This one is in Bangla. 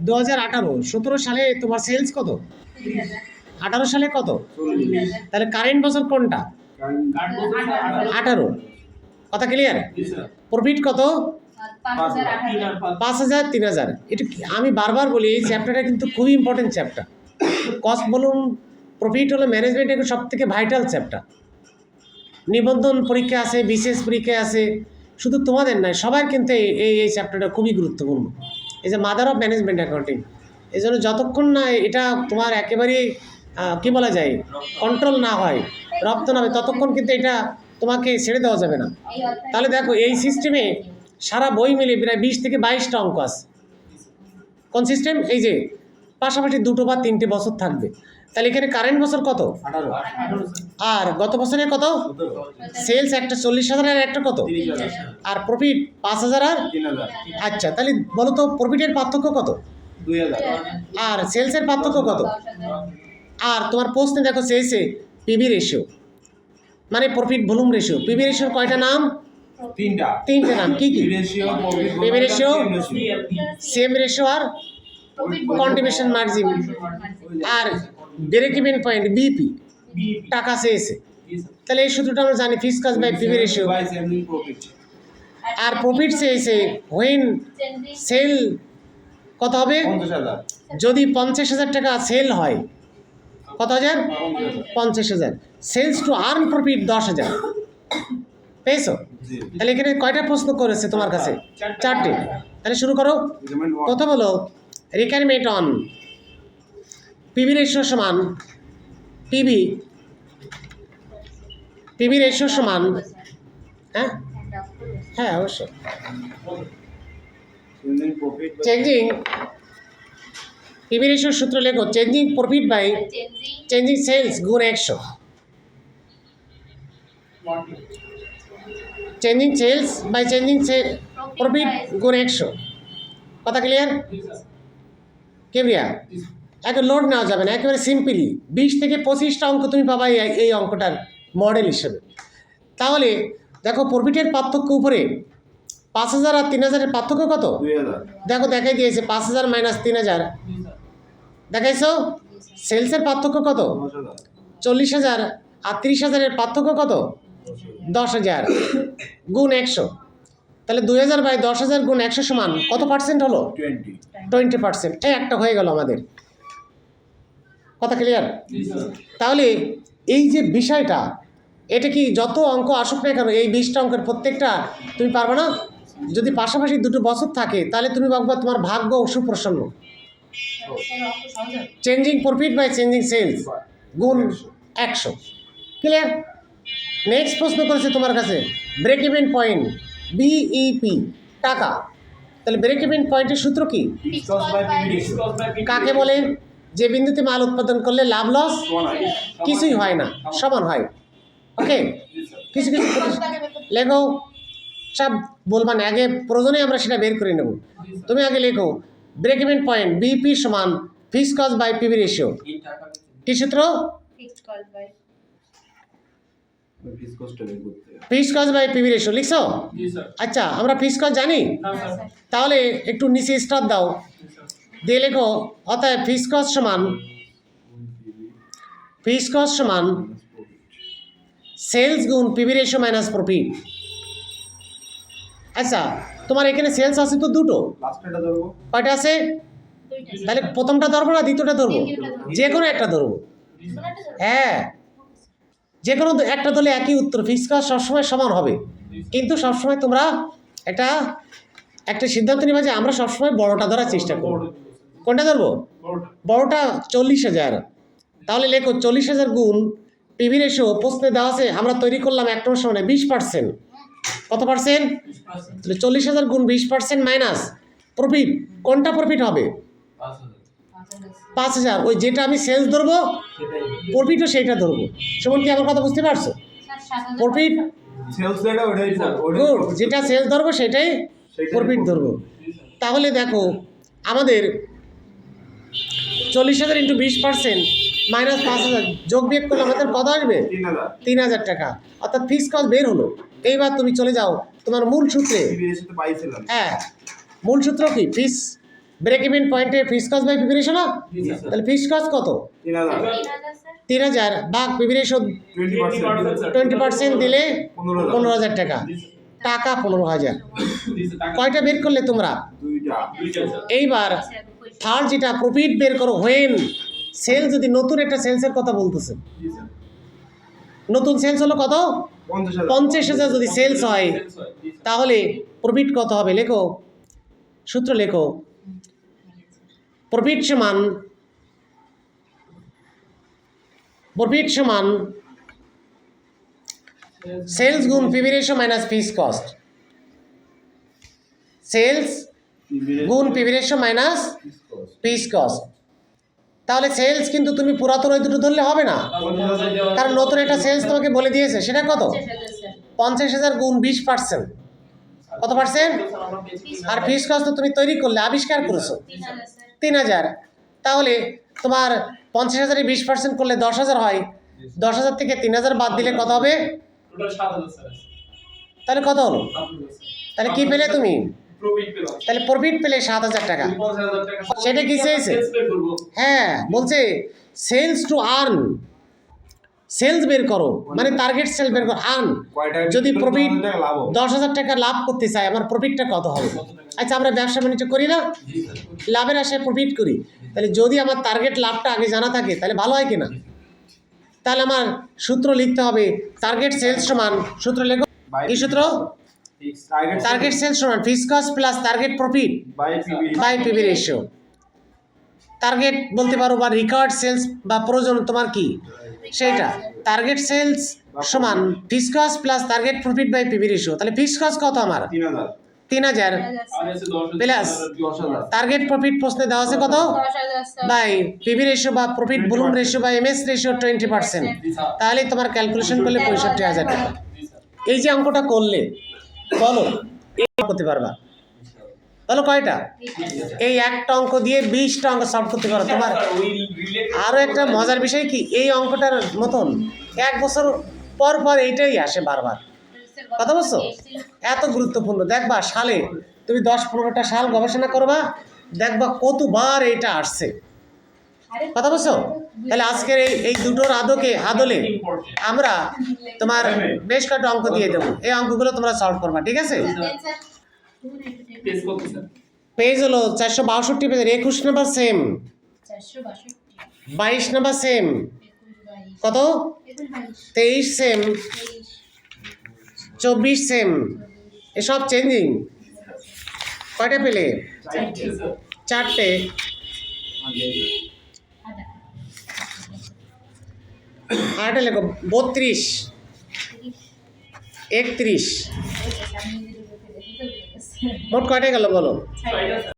2018 17 সালে তোমার সেলস কত? 18 সালে কত? তাহলে কারেন্ট বছর কোনটা? 18। কথা ক্লিয়ার? প্রফিট কত? 5000 3000। এটা আমি বারবার বলি এই চ্যাপ্টারটা কিন্তু খুবই ইম্পর্টেন্ট চ্যাপ্টার। কস্ট বলুন প্রফিট হলো ম্যানেজমেন্টের সব থেকে ভাইটাল চ্যাপ্টার। নিবন্ধন পরীক্ষা আছে, বিশেষ পরীক্ষা আছে, শুধু তোমাদের নয় সবার কিন্তু এই চ্যাপ্টারটা খুবই গুরুত্বপূর্ণ। এই যে মাদার অফ ম্যানেজমেন্ট অ্যাকাউন্টিং, এই জন্য যতক্ষণ না এটা তোমার একেবারেই কী বলা যায় কন্ট্রোল না হয়, রপ্ত না হয়, ততক্ষণ কিন্তু এটা তোমাকে ছেড়ে দেওয়া যাবে না। তাহলে দেখো এই সিস্টেমে সারা বই মিলে প্রায় 20 থেকে 22টা অঙ্ক আছে। কোন সিস্টেম? এই যে পাশাপাশি 2 বা 3টে বছর থাকবে। তাহলে এখানে কারেন্ট বছর কত? 18। আর গত বছরে কত? সেলস একটা 40,000 আর একটা কত? আর প্রফিট 5,000 আর 3000। আচ্ছা, তাহলে বলো তো প্রফিটের পার্থক্য কত? 2000। আর সেলসের পার্থক্য কত? আর তোমার প্রশ্নে দেখো চেয়েছে পিভি রেশিও, মানে প্রফিট ভলিউম রেশিও। পিভি রেশিওর কয়টা নাম? তিনটে নাম। কি কি? পিভি রেশিও, সেম রেশিও আর কন্ট্রিবিউশন মার্জিন আর ব্রেক ইভেন পয়েন্ট বিপি টাকা চেয়েছে। তাহলে এই সূত্রটা আমরা জানি, fixed cost by PV ratio. আর প্রফিট চেয়েছে হোয়েন সেল কত হবে? 50,000। যদি 50,000 টাকা সেল হয়, কত হাজার? 50,000। Sales to earn profit 10,000। পেয়েছো? তাহলে এখানে কয়টা প্রশ্ন করেছে তোমার কাছে? 4টে। তাহলে শুরু করো। প্রথম হলো রিকোয়ারমেন্ট অন পিভি রেশিও সমান পিভি রেশিও সমান, হ্যাঁ হ্যাঁ অবশ্যই, চেঞ্জিং পিভি রেশিওর সূত্র লেখো, changing profit by changing sales গুণ 100। Changing sales by changing profit গুণ 100। কথা ক্লিয়ার? কেবরিয়া এত লোড নেওয়া যাবে না, একেবারে সিম্পলি 20 থেকে 25টা অঙ্ক তুমি পাবা এই অঙ্কটার মডেল হিসেবে। তাহলে দেখো প্রফিটের পার্থক্য উপরে 5,000 আর 3,000-এর পার্থক্য কত? 2000। দেখো দেখাই দিয়েছে 5,000 মাইনাস 3,000 দেখাইছো। সেলসের পার্থক্য কত? 40,000 আর 30,000-এর পার্থক্য কত? 10,000 গুণ 100। তাহলে 2,000 বাই 10,000 গুণ 100 সমান কত পার্সেন্ট হলো? 20%। এই একটা হয়ে গেল আমাদের। কথা ক্লিয়ার? তাহলে এই যে বিষয়টা, এটা কি যত অঙ্ক আসুক না কেন এই 20টা অঙ্কের প্রত্যেকটা তুমি পারবে না? যদি পাশাপাশি 2টো বছর থাকে তাহলে তুমি ভাববা তোমার ভাগ্য সুপ্রসন্ন। Changing profit by changing sales গুণ 100। ক্লিয়ার? নেক্সট প্রশ্ন করেছে তোমার কাছে ব্রেক ইভেন পয়েন্ট বিইপি টাকা। তাহলে ব্রেক ইভেন পয়েন্টের সূত্র কি? কাকে বলে? যে বিন্দুতে মাল উৎপাদন করলে লাভ লস কিছুই হয় না, সমান হয়। ওকে, কিছু কিছু লেখো, সব বলবা না, আগে প্রয়োজনে আমরা সেটা বের করে নেব। তুমি আগে লেখো ব্রেক ইভেন পয়েন্ট বিপি সমান fixed cost by PV ratio. কি সূত্র? Fixed cost by PV ratio লিখছো? আচ্ছা, আমরা ফিক্সড কস্ট জানি, তাহলে একটু নিচে স্টার দাও, দিয়ে লেখো অতএব ফিক্সড কস্ট সমান সেলস গুণ পিভি রেশিও মাইনাস প্রফিট। আচ্ছা, তোমার এখানে সেলস আছে তো দুটো, কয়টা আছে? তাহলে প্রথমটা ধরবো না দ্বিতীয়টা ধরবো? যে কোনো একটা ধরবো। হ্যাঁ, যে কোনো একটা ধরলে একই উত্তর, ফিক্সড কস্ট সবসময় সমান হবে। কিন্তু সবসময় তোমরা একটা সিদ্ধান্ত নিবা যে আমরা সবসময় বড়টা ধরার চেষ্টা করব। কোনটা ধরবো? বড়টা 40,000। তাহলে লেখো 40,000 গুণ পিভি রেশিও। প্রশ্নে দেওয়া আছে, আমরা তৈরি করলাম একটা সমানে 20%। কত পার্সেন্ট? তাহলে 40,000 গুণ 20% মাইনাস প্রফিট। কোনটা প্রফিট হবে? 5,000। ওই যেটা আমি সেলস ধরবো প্রফিটও সেইটা ধরবো। সেমন কি আমার কথা বুঝতে পারছো? প্রফিট গুড, যেটা সেলস ধরবো সেটাই প্রফিট ধরবো। তাহলে দেখো আমাদের 40,000 ইন্টু 20% মাইনাস 5,000 যোগ বিয়োগ করলে আমাদের কত আসবে? 3,000 টাকা। অর্থাৎ ফিক্সড কস্ট বের হলো। এইবার তুমি চলে যাও তোমার মূল সূত্রে। হ্যাঁ, মূল সূত্র কি? ব্রেক ইভেন পয়েন্টে fixed cost by PV ratio না? জি স্যার। তাহলে ফিক্সড কস্ট কত? 3000 3000 ভাগ পিভি রেশিও 20% 20% দিলে 15,000 15,000 টাকা, জি স্যার। টাকা 15,000। জি স্যার, টাকা কয়টা বের করলে তোমরা? দুইটা স্যার। এইবার থার্ড যেটা প্রফিট বের করো, হোয়েন সেল, যদি নতুন একটা সেলসের কথা বলতেছে, জি স্যার। নতুন সেলস হলো কত? 50,000 50,000 যদি সেলস হয় সেলস হয়, জি স্যার। তাহলে প্রফিট কত হবে? লেখো, সূত্র লেখো। প্রফিট সমান সেলস গুণ PV ratio minus fixed cost. Sales গুণ PV ratio minus fixed cost. তাহলে সেলস কিন্তু তুমি পুরাতন ওই দুটো ধরলে হবে না, কারণ নতুন একটা সেলস তোমাকে বলে দিয়েছে। সেটা কত? 50,000 গুণ 20%। কত পার্সেন্ট? আর ফিক্সড কস্ট তো তুমি তৈরি করলে, আবিষ্কার করেছো 3,000। তাহলে তোমার 50,000 এ 20% করলে 10,000 হয়। 10,000 থেকে 3,000 বাদ দিলে কত হবে? Total 7,000 sir. তাহলে কত হলো? তাহলে কি পেলে তুমি? প্রফিট পেলাম। তাহলে প্রফিট পেলে 7,000 টাকা। 50,000 টাকা। সেটা কি চেয়েছে? সেলস বের করব। হ্যাঁ, বলছে সেলস টু আর্ন, সেলস বের করো, মানে টার্গেট সেল বের করো, আর্ন। কয়টা যদি প্রফিট 10,000 টাকা লাভ হবে 10,000 টাকা লাভ করতে চাই, আমার প্রফিটটা কত হবে? আচ্ছা, আমরা ব্যবসা বাণিজ্য করি না, জি স্যার। লাভের আশায় প্রফিট করি। তাহলে যদি আমার টার্গেট লাভটা আগে জানা থাকে তাহলে ভালো হয় কিনা? তাহলে আমার সূত্র লিখতে হবে, টার্গেট সেলস সমান, সূত্র লেখো, কি সূত্র? টার্গেট সেলস সমান fixed cost plus target profit by PV by PV ratio. Target বলতে পারো বা রিকোয়ার্ড সেলস বা প্রয়োজন তোমার কি সেইটা। টার্গেট সেলস সমান fixed cost plus target profit by PV ratio. তাহলে ফিক্সড কস্ট কত আমার? 3000 3,000 আর আছে 10,000 প্লাস 10,000 টার্গেট প্রফিট প্রশ্নে দেওয়া আছে কত? বাই পিভি রেশিও বা প্রফিট ভলিউম রেশিও বা এমএস রেশিও 20%। জি স্যার। তাহলে তোমার ক্যালকুলেশন করলে 65,000 টাকা। জি স্যার। এই যে অঙ্কটা করলে, বলো এই করতে পারবা? বলো কয়টা? এই একটা অঙ্ক দিয়ে 20টা অঙ্ক সলভ করতে পারো। তোমার স্যার, ওই রিলেটেড আরও একটা মজার বিষয় কি, এই অঙ্কটার মতন 1 বছর পর পর এইটাই আসে বারবার। কথা বলছো? এত গুরুত্বপূর্ণ। দেখবা সালে তুমি 10-15টা সাল গবেষণা করবা, দেখবা কতবার এইটা আসছে। কথা বলছো? তাহলে আজকের এই দুটোর আদলে আমরা তোমার বেশ কয়েকটা অঙ্ক দিয়ে দেবো, এই অঙ্কগুলো তোমরা সলভ করবা, ঠিক আছে? পেজ কত স্যার? পেজ হলো 462 পেজের 21 নাম্বার সেম, 22 নাম্বার সেম, কত? 23 সেম, 24 সেম, এসব চেঞ্জিং। কয়টা পেলে? স্যার। 4টে। আরেকটা লেখো 32, 31, মোট কয়টা গেল বলো? 6টা স্যার।